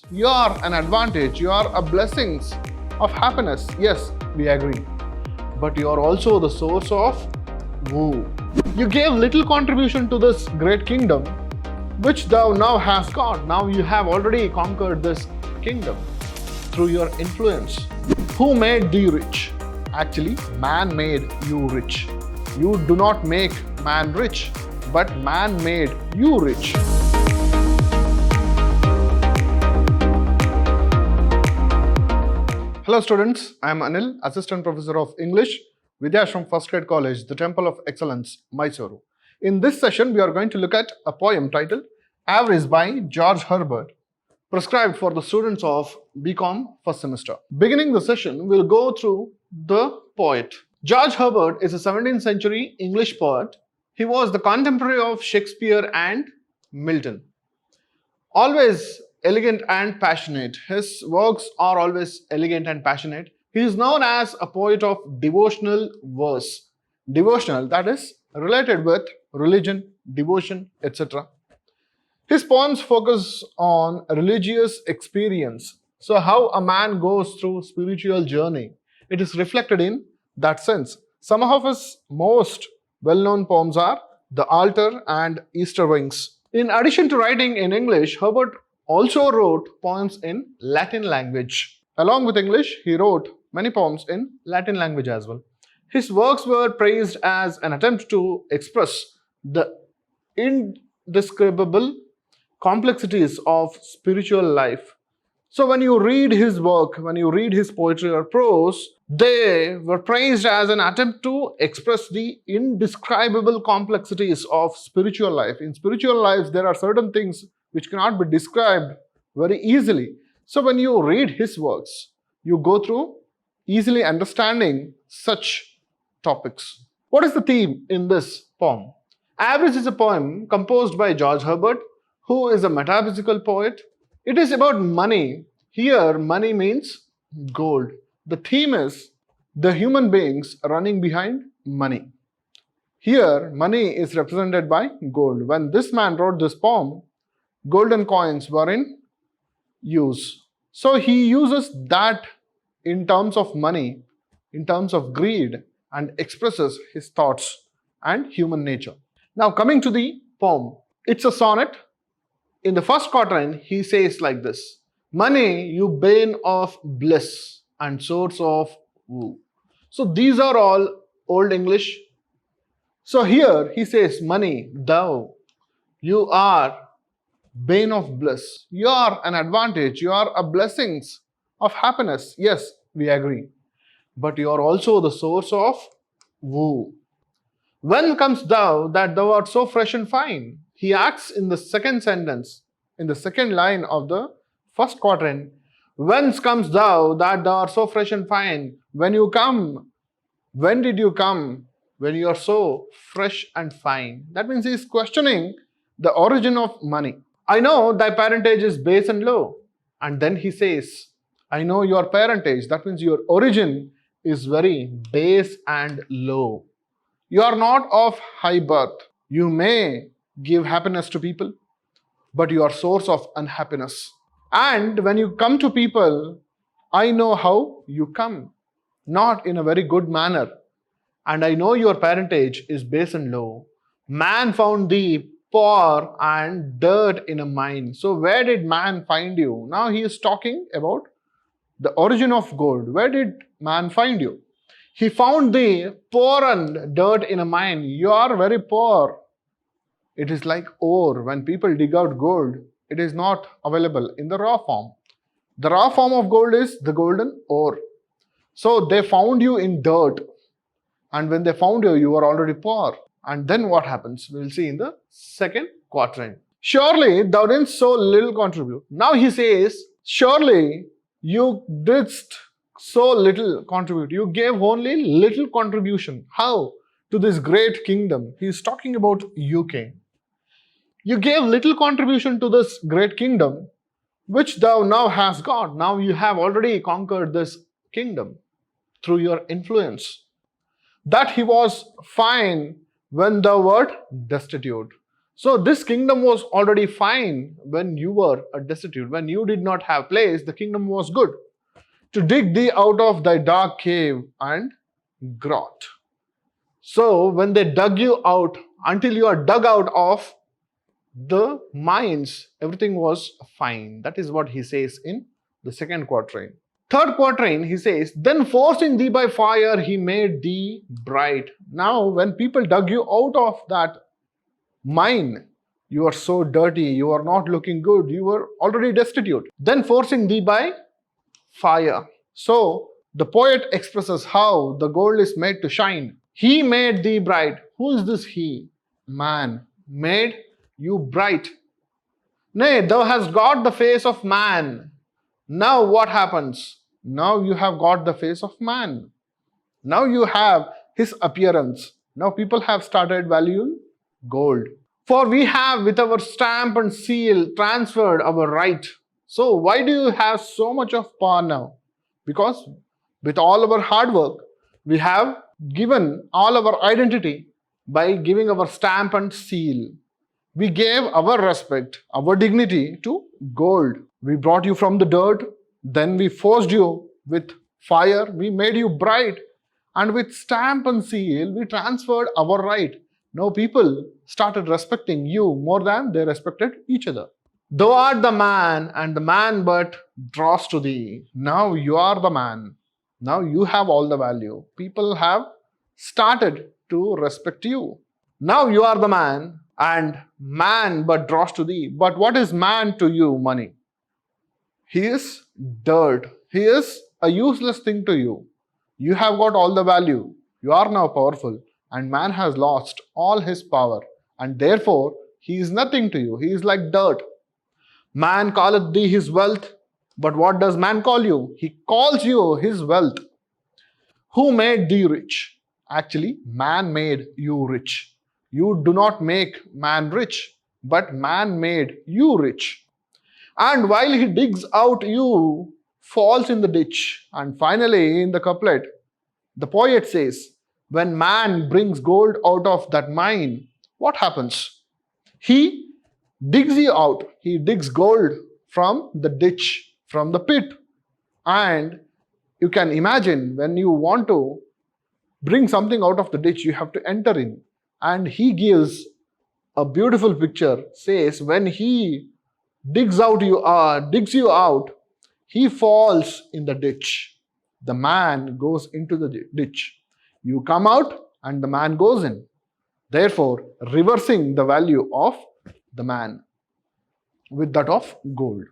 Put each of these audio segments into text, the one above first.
You are an advantage, you are a blessings of happiness. Yes, we agree. But you are also the source of woe. You gave little contribution to this great kingdom, which thou now hast got. Now you have already conquered this kingdom through your influence. Who made thee rich? Actually, man made you rich. You do not make man rich, but man made you rich. Hello students, I am Anil, Assistant Professor of English, Vidhyaashram First Grade College, the Temple of Excellence, MYSURU. In this session, we are going to look at a poem titled Avarice by George Herbert, prescribed for the students of BCom first semester. Beginning the session, we'll go through the poet. George Herbert is a 17th century English poet. He was the contemporary of Shakespeare and Milton. Always elegant and passionate. His works are always elegant and passionate. He is known as a poet of devotional verse. Devotional, that is, related with religion, devotion, etc. His poems focus on religious experience. So how a man goes through spiritual journey, it is reflected in that sense. Some of his most well-known poems are The Altar and Easter Wings. In addition to writing in English, Herbert also wrote poems in Latin language. Along with English, he wrote many poems in Latin language as well. His works were praised as an attempt to express the indescribable complexities of spiritual life. So when you read his work, when you read his poetry or prose, they were praised as an attempt to express the indescribable complexities of spiritual life. In spiritual life, there are certain things which cannot be described very easily. So when you read his works, you go through easily understanding such topics. What is the theme in this poem? Avarice is a poem composed by George Herbert, who is a metaphysical poet. It is about money. Here, money means gold. The theme is the human beings running behind money. Here, money is represented by gold. When this man wrote this poem, golden coins were in use. So he uses that in terms of money, in terms of greed, and expresses his thoughts and human nature. Now coming to the poem, it's a sonnet. In the first quatrain, he says like this: money, you bane of bliss and source of woe. So these are all Old English. So here he says, money, thou, you are bane of bliss. You are an advantage. You are a blessings of happiness. Yes, we agree. But you are also the source of woe. When comes thou that thou art so fresh and fine? He asks in the second sentence, in the second line of the first quatrain, whence comes thou that thou art so fresh and fine? When you come, when did you come? When you are so fresh and fine. That means he is questioning the origin of money. I know thy parentage is base and low. And then he says, I know your parentage. That means your origin is very base and low. You are not of high birth. You may give happiness to people, but you are source of unhappiness. And when you come to people, I know how you come, not in a very good manner. And I know your parentage is base and low. Man found thee poor and dirt in a mine. So where did man find you? Now he is talking about the origin of gold. Where did man find you? He found thee poor and dirt in a mine. You are very poor. It is like ore. When people dig out gold, it is not available in the raw form. The raw form of gold is the golden ore. So they found you in dirt. And when they found you, you were already poor. And then what happens? We will see in the second quatrain. Surely thou didst so little contribute. Now he says, surely you didst so little contribute. You gave only little contribution. How? To this great kingdom. He is talking about UK. You gave little contribution to this great kingdom, which thou now hast got. Now you have already conquered this kingdom through your influence. That he was fine when thou wert destitute. So this kingdom was already fine when you were destitute. When you did not have place, the kingdom was good. To dig thee out of thy dark cave and grot. So when they dug you out, until you are dug out of the mines, everything was fine. That is what he says in the second quatrain. Third quatrain, he says, then forcing thee by fire, he made thee bright. Now, when people dug you out of that mine, you are so dirty, you are not looking good, you were already destitute. Then forcing thee by fire. So, the poet expresses how the gold is made to shine. He made thee bright. Who is this he? Man made you bright. Nay, thou hast got the face of man. Now what happens? Now you have got the face of man. Now you have his appearance. Now people have started valuing gold. For we have with our stamp and seal transferred our right. So why do you have so much of power now? Because with all our hard work, we have given all our identity by giving our stamp and seal. We gave our respect, our dignity to gold. We brought you from the dirt, then we forced you with fire, we made you bright, and with stamp and seal, we transferred our right. Now people started respecting you more than they respected each other. Thou art the man, and the man but draws to thee. Now you are the man. Now you have all the value. People have started to respect you. Now you are the man, and man but draws to thee. But what is man to you, money? He is dirt. He is a useless thing to you. You have got all the value. You are now powerful, and man has lost all his power, and therefore he is nothing to you. He is like dirt. Man calleth thee his wealth, but what does man call you? He calls you his wealth. Who made thee rich? Actually, man made you rich. You do not make man rich, but man made you rich. And while he digs out, you falls in the ditch. And finally, in the couplet, the poet says, when man brings gold out of that mine, what happens? He digs you out. He digs gold from the ditch, from the pit. And you can imagine when you want to bring something out of the ditch, you have to enter in. And he gives a beautiful picture, says when he digs you out, he falls in the ditch. The man goes into the ditch. You come out and the man goes in. Therefore, reversing the value of the man with that of gold.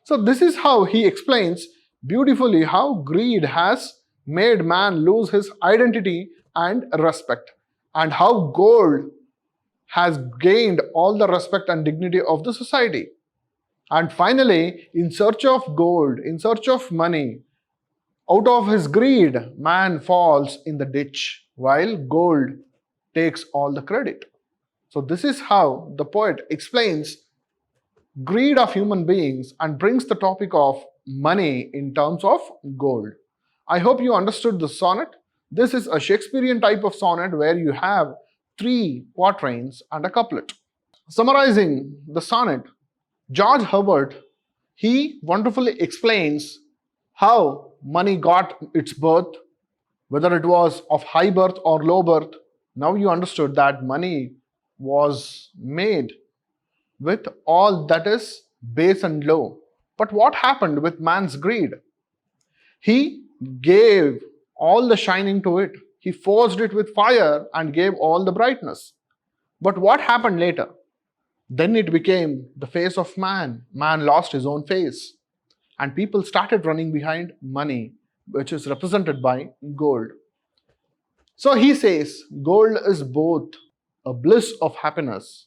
So this is how he explains beautifully how greed has made man lose his identity and respect, and how gold has gained all the respect and dignity of the society. And finally, in search of gold, in search of money, out of his greed, man falls in the ditch, while gold takes all the credit. So this is how the poet explains greed of human beings and brings the topic of money in terms of gold. I hope you understood the sonnet. This is a Shakespearean type of sonnet where you have 3 quatrains and a couplet. Summarizing the sonnet, George Herbert, he wonderfully explains how money got its birth, whether it was of high birth or low birth. Now you understood that money was made with all that is base and low. But what happened with man's greed? He gave all the shining to it. He forced it with fire and gave all the brightness. But what happened later? Then it became the face of man. Man lost his own face. And people started running behind money, which is represented by gold. So he says, gold is both a bliss of happiness,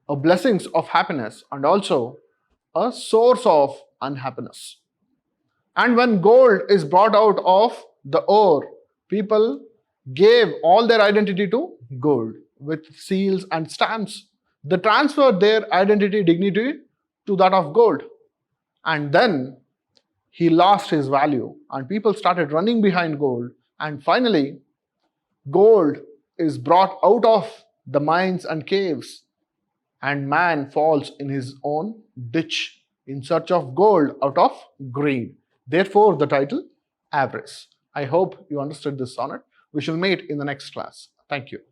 a blessings of happiness, and also a source of unhappiness. And when gold is brought out of the ore, people gave all their identity to gold with seals and stamps. They transferred their identity, dignity to that of gold. And then he lost his value and people started running behind gold. And finally, gold is brought out of the mines and caves, and man falls in his own ditch in search of gold out of greed. Therefore, the title Avarice. I hope you understood this sonnet. We shall meet in the next class. Thank you.